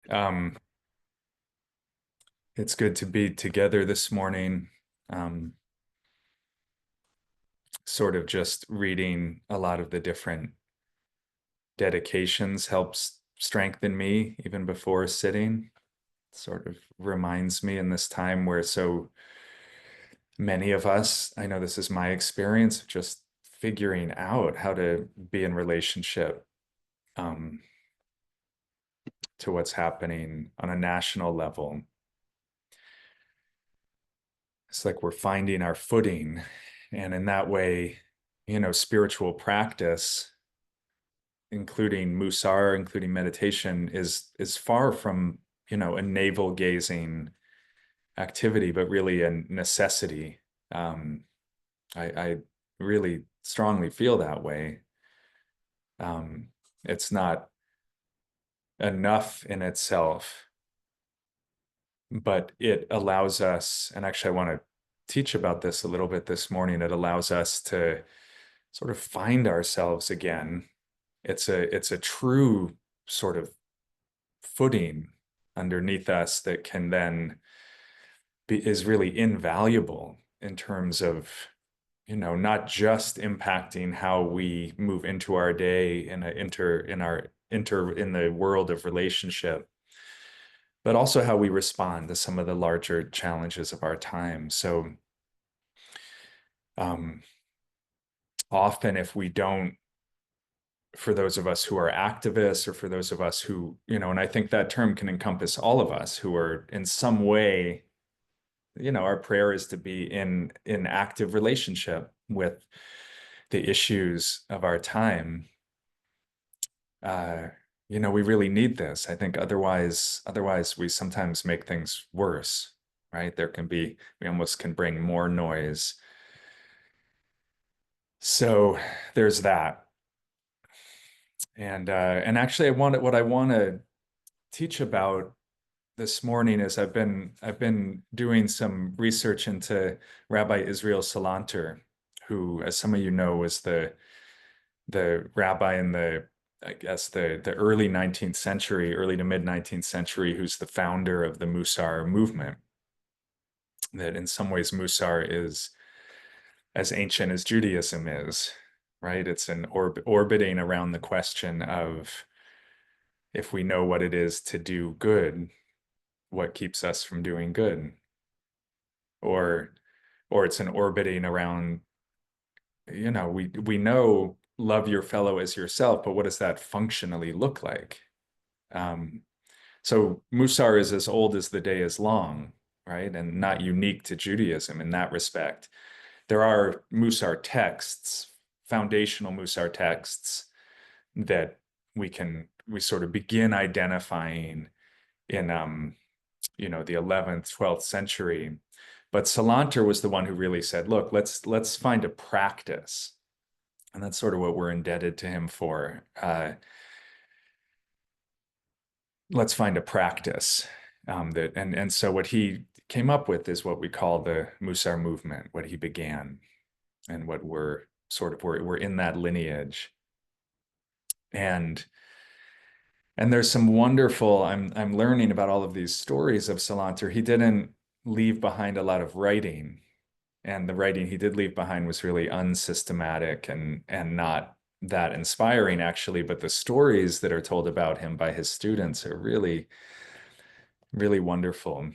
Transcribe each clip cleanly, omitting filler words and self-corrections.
Um, it's good to be together this morning. Um, sort of just reading a lot of the different dedications helps strengthen me even before sitting. Sort of reminds me in this time where so many of us, I know this is my experience, of just figuring out how to be in relationship um, to what's happening on a national level. It's like we're finding our footing. And in that way, spiritual practice, including Mussar, including meditation, is far from, a navel gazing activity, but really a necessity. Um, I really strongly feel that way. Um, it's not enough in itself, but it allows us, and actually I want to teach about this a little bit this morning. It allows us to sort of find ourselves again. It's a true sort of footing underneath us that can then is really invaluable in terms of not just impacting how we move into our day and enter in the world of relationship, but also how we respond to some of the larger challenges of our time. So um, often, if we don't, for those of us who are activists, or for those of us who, and I think that term can encompass all of us who are in some way, our prayer is to be in active relationship with the issues of our time. uh, we really need this. I think otherwise we sometimes make things worse, right? We almost can bring more noise. So there's that. And actually what I want to teach about this morning is I've been doing some research into Rabbi Israel Salanter, who, as some of you know, was the rabbi in I guess the early 19th century, early to mid 19th century, who's the founder of the Mussar movement. That in some ways Mussar is as ancient as Judaism is, right? It's an orbiting around the question of, if we know what it is to do good, what keeps us from doing good? Or it's an orbiting around, we know love your fellow as yourself, but what does that functionally look like? Um, so Mussar is as old as the day is long, right? And not unique to Judaism in that respect. There are Mussar texts, foundational Mussar texts, that we sort of begin identifying in the 11th, 12th century. But Salanter was the one who really said, look, let's find a practice. And that's sort of what we're indebted to him for. Let's find a practice. So what he came up with is what we call the Mussar movement, what he began, and what we're in that lineage. And there's some wonderful, I'm learning about all of these stories of Salanter. He didn't leave behind a lot of writing, and the writing he did leave behind was really unsystematic and not that inspiring, actually. But the stories that are told about him by his students are really, really wonderful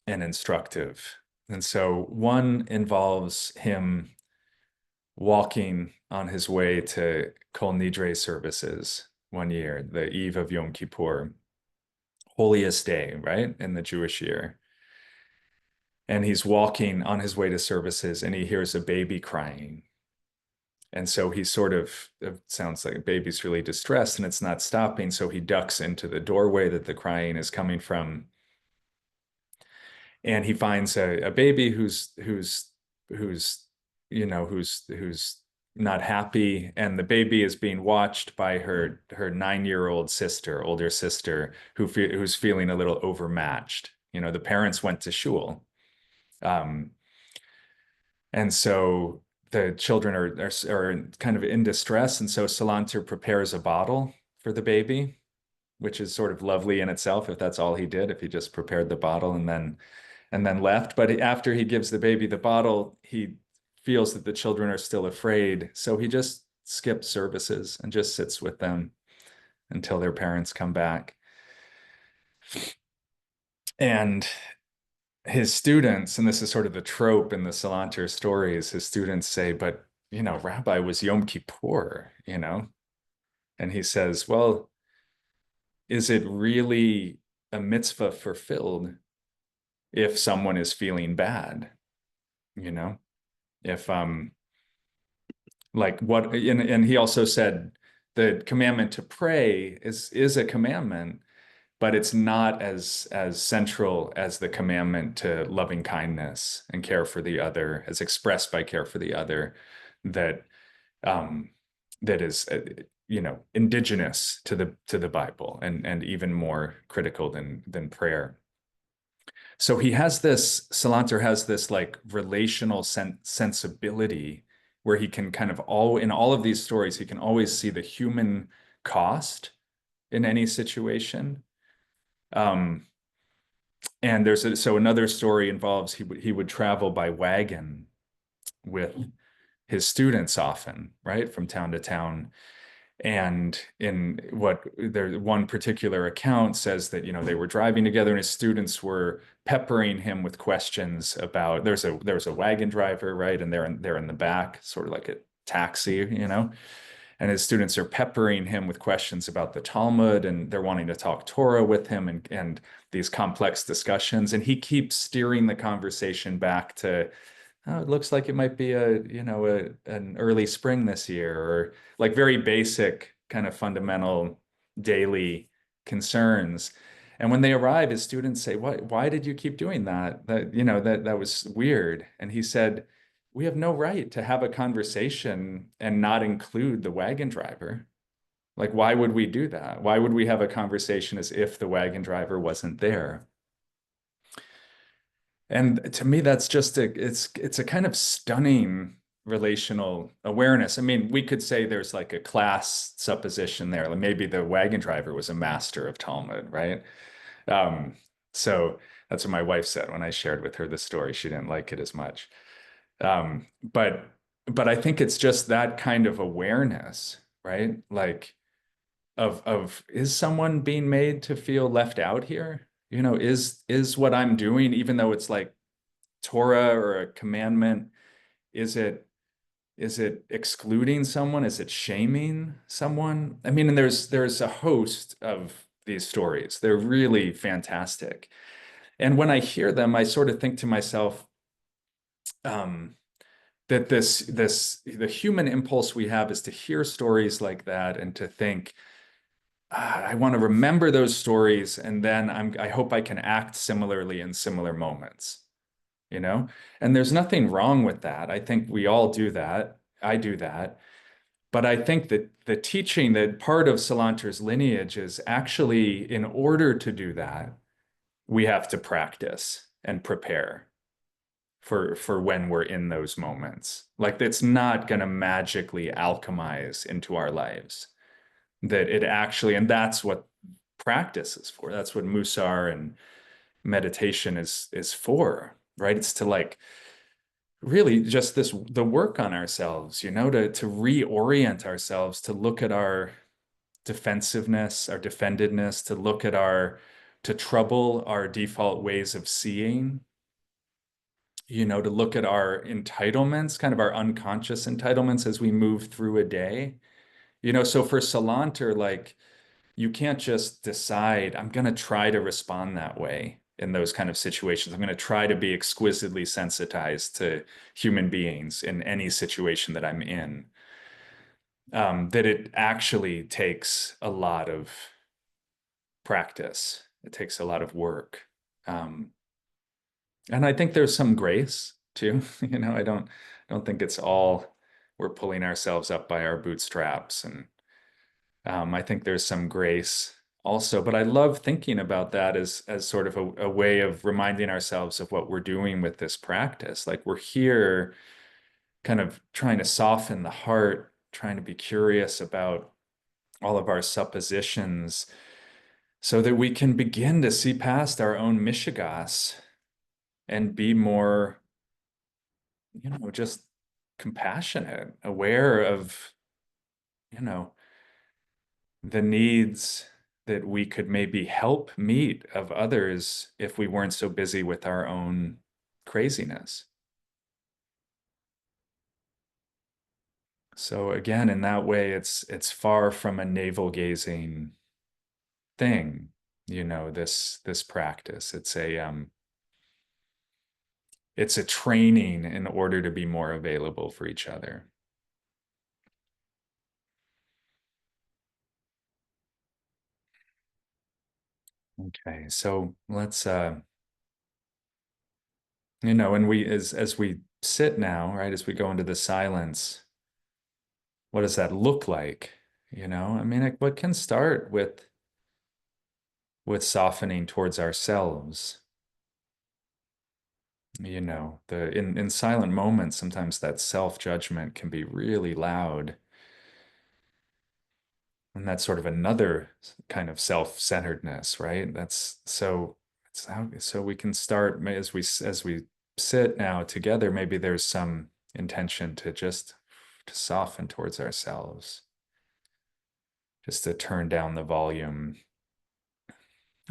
and instructive. And so one involves him walking on his way to Kol Nidre services one year, the eve of Yom Kippur, holiest day, right, in the Jewish year. And he's walking on his way to services and he hears a baby crying. And so he it sounds like a baby's really distressed and it's not stopping. So he ducks into the doorway that the crying is coming from. And he finds a baby who's not happy. And the baby is being watched by her 9-year-old sister, older sister, who's feeling a little overmatched. The parents went to shul. Um, and so the children are kind of in distress. And so Salanter prepares a bottle for the baby. which is sort of lovely in itself if that's all he did, if he just prepared the bottle and then left. But after he gives the baby the bottle, he feels that the children are still afraid. So he just skips services and just sits with them until their parents come back. And his students, and this is sort of the trope in the Salanter stories, his students say, but, Rabbi, was Yom Kippur, And he says, well, is it really a mitzvah fulfilled if someone is feeling bad? You know, if like what and he also said the commandment to pray is a commandment, but it's not as central as the commandment to loving kindness and care for the other, as expressed by care for the other, that um, that is indigenous to the Bible and even more critical than prayer. So Salanter has this like relational sensibility where he can kind of in all of these stories, he can always see the human cost in any situation. Um, and so another story involves he would travel by wagon with his students often, right, from town to town. And in one particular account says that, they were driving together and his students were peppering him with questions about, there's a wagon driver, right? And they're in the back, sort of like a taxi, and his students are peppering him with questions about the Talmud, and they're wanting to talk Torah with him and these complex discussions. And he keeps steering the conversation back to, oh, it looks like it might be an early spring this year, or like very basic kind of fundamental daily concerns. And when they arrive, his students say, why did you keep doing that? That was weird. And he said, we have no right to have a conversation and not include the wagon driver. Like, why would we do that? Why would we have a conversation as if the wagon driver wasn't there? And to me, that's just it's a kind of stunning relational awareness. I mean, we could say there's like a class supposition there. Like maybe the wagon driver was a master of Talmud, right? Um, so that's what my wife said when I shared with her the story. She didn't like it as much. But I think it's just that kind of awareness, right? Like of is someone being made to feel left out here? Is what I'm doing, even though it's like Torah or a commandment, is it excluding someone? Is it shaming someone? I mean, and there's a host of these stories. They're really fantastic. And when I hear them, I sort of think to myself, that the human impulse we have is to hear stories like that and to think, I want to remember those stories, and then I hope I can act similarly in similar moments, you know? And there's nothing wrong with that. I think we all do that. I do that. But I think that the teaching, that part of Salanter's lineage is actually, in order to do that, we have to practice and prepare for when we're in those moments. Like it's not going to magically alchemize into our lives. That it actually, and that's what practice is for. That's what Mussar and meditation is for, right? It's to like really just the work on ourselves, to reorient ourselves, to look at our defensiveness, our defendedness, to trouble our default ways of seeing, to look at our entitlements, kind of our unconscious entitlements as we move through a day. So for Salanter, like you can't just decide, I'm going to try to respond that way in those kind of situations. I'm going to try to be exquisitely sensitized to human beings in any situation that I'm in. That it actually takes a lot of practice. It takes a lot of work. And I think there's some grace too. I don't think it's all we're pulling ourselves up by our bootstraps. And I think there's some grace also. But I love thinking about that as sort of a way of reminding ourselves of what we're doing with this practice. Like we're here kind of trying to soften the heart, trying to be curious about all of our suppositions, so that we can begin to see past our own mishigas and be more, just compassionate, aware of, you know, the needs that we could maybe help meet of others if we weren't so busy with our own craziness. So again, in that way, it's far from a navel gazing thing, this practice. It's a training in order to be more available for each other. Okay, so let's and we as we sit now, right, as we go into the silence, what does that look like? I mean, what can start with softening towards ourselves. The in silent moments, sometimes that self-judgment can be really loud. And that's sort of another kind of self-centeredness, right? That's so it's how so we can start as we sit now together, maybe there's some intention to soften towards ourselves, just to turn down the volume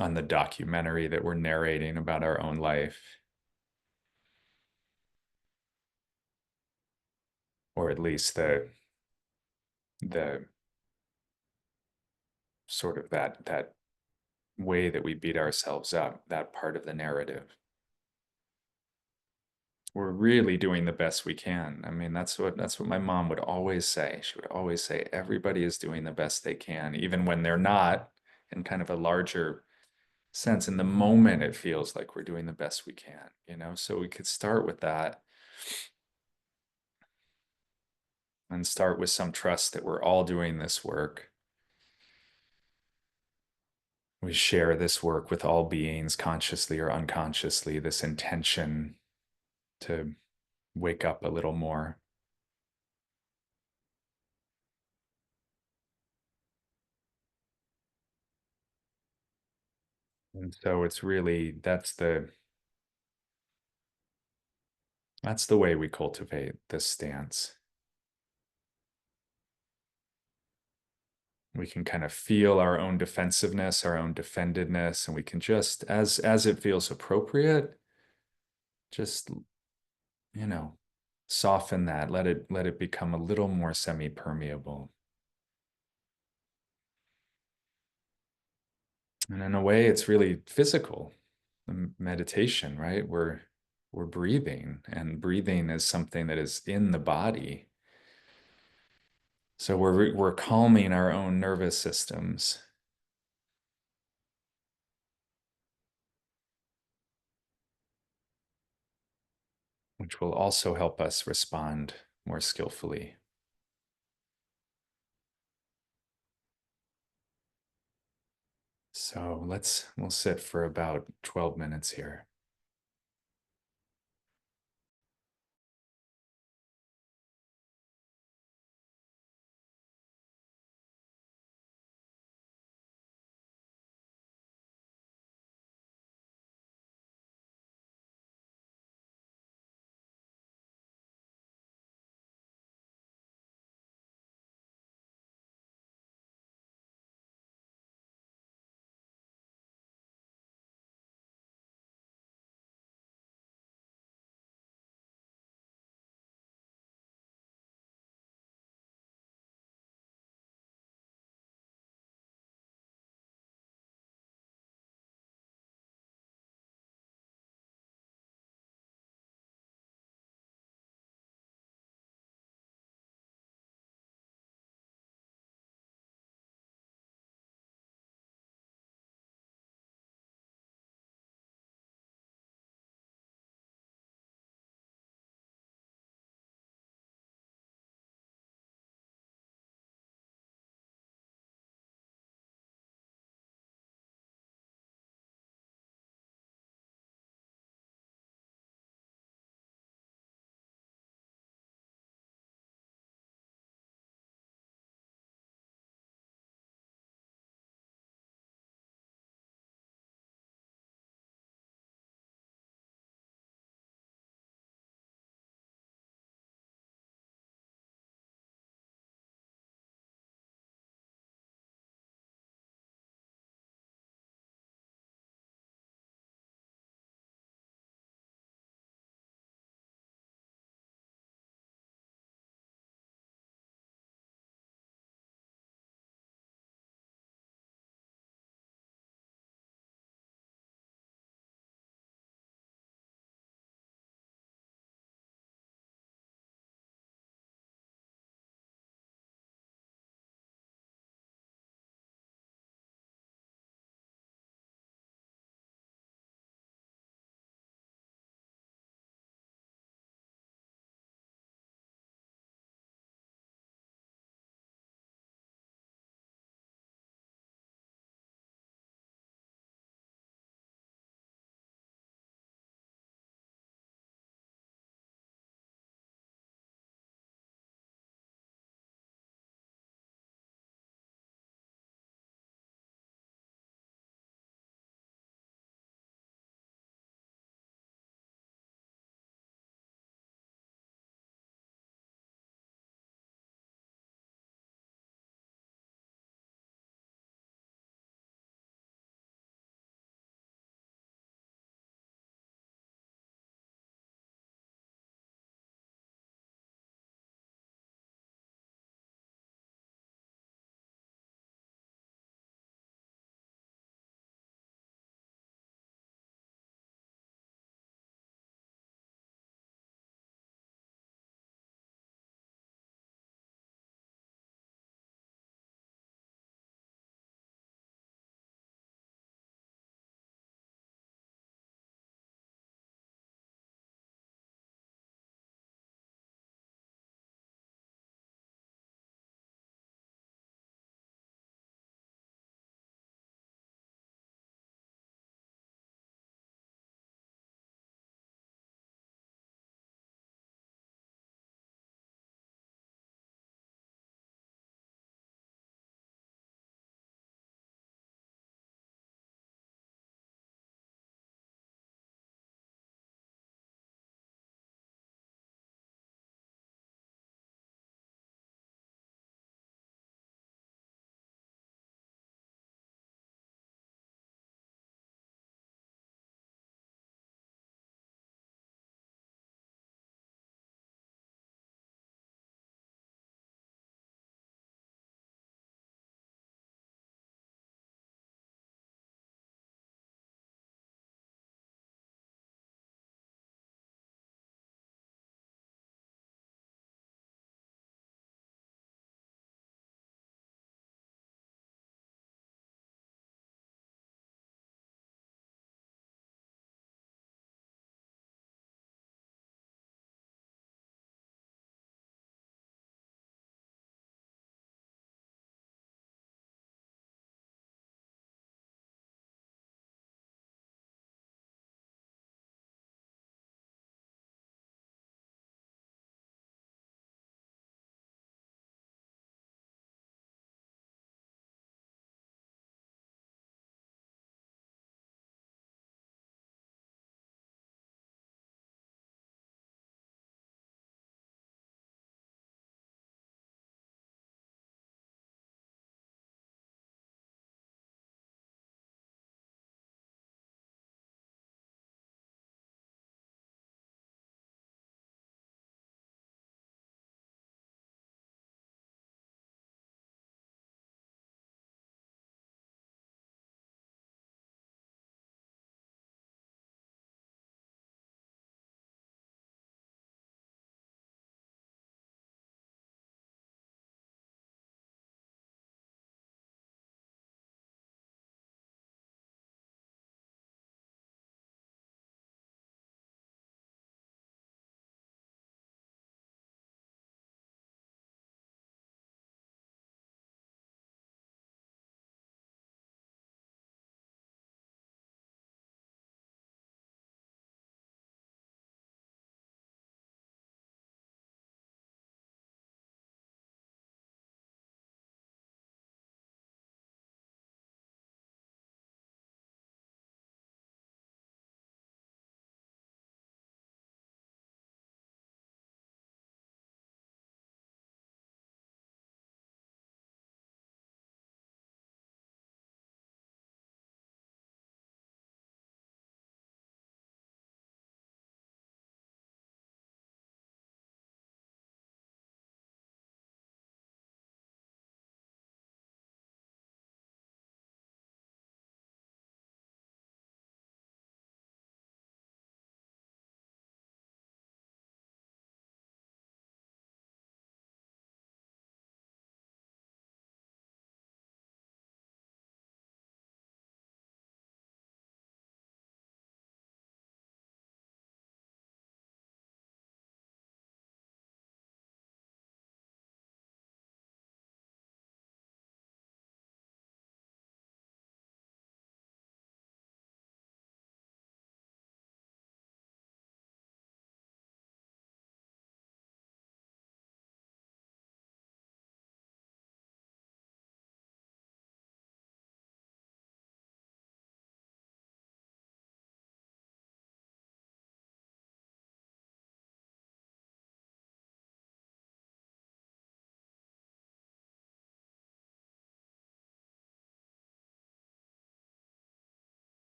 on the documentary that we're narrating about our own life, or at least the sort of that way that we beat ourselves up, that part of the narrative. We're really doing the best we can. I mean, that's what my mom would always say. She would always say everybody is doing the best they can, even when they're not, in kind of a larger sense. In the moment, it feels like we're doing the best we can. So we could start with that and start with some trust that we're all doing this work. We share this work with all beings, consciously or unconsciously, this intention to wake up a little more. And so it's really that's the way we cultivate this stance. We can kind of feel our own defensiveness, our own defendedness, and we can just, as it feels appropriate, just, you know, soften that, let it become a little more semi-permeable. And in a way, it's really physical, meditation, right? We're breathing, and breathing is something that is in the body. So we're calming our own nervous systems, which will also help us respond more skillfully. So we'll sit for about 12 minutes here.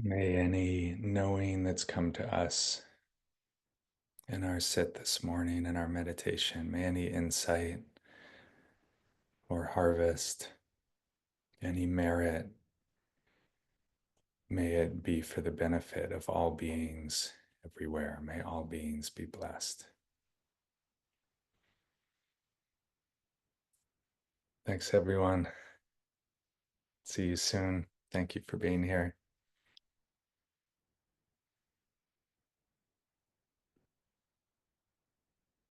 May any knowing that's come to us in our sit this morning, in our meditation, may any insight or harvest, any merit, may it be for the benefit of all beings everywhere. May all beings be blessed. Thanks, everyone. See you soon. Thank you for being here.